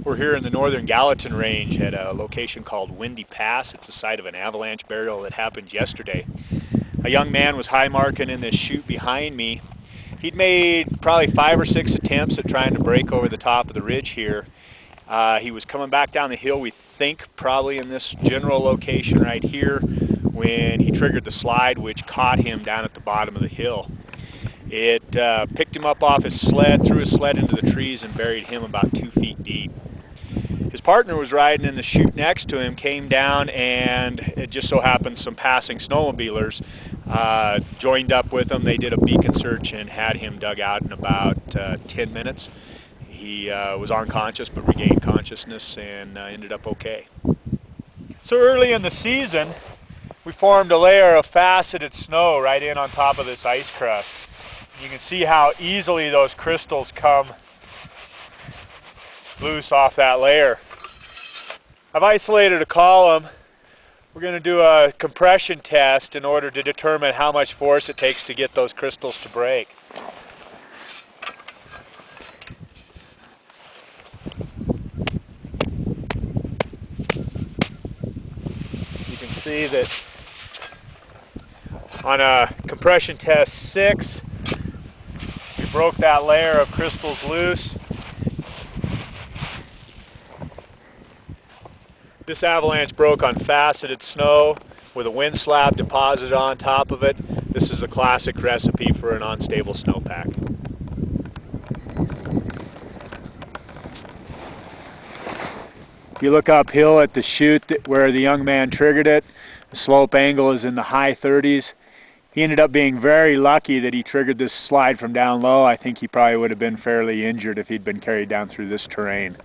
We're here in the northern Gallatin range at a location called Windy Pass. It's the site of an avalanche burial that happened yesterday. A young man was high marking in this chute behind me. He'd made probably 5 or 6 attempts at trying to break over the top of the ridge here. He was coming back down the hill, we think probably in this general location right here, when he triggered the slide, which caught him down at the bottom of the hill. It picked him up off his sled, threw his sled into the trees, and buried him about 2 feet deep. His partner was riding in the chute next to him, came down, and it just so happened some passing snowmobilers joined up with him. They did a beacon search and had him dug out in about 10 minutes. He was unconscious but regained consciousness and ended up okay. So early in the season, we formed a layer of faceted snow right in on top of this ice crust. You can see how easily those crystals come loose off that layer. I've isolated a column. We're going to do a compression test in order to determine how much force it takes to get those crystals to break. You can see that on a compression test 6, we broke that layer of crystals loose. This avalanche broke on faceted snow with a wind slab deposited on top of it. This is a classic recipe for an unstable snowpack. If you look uphill at the chute where the young man triggered it, the slope angle is in the high 30s. He ended up being very lucky that he triggered this slide from down low. I think he probably would have been fairly injured if he'd been carried down through this terrain.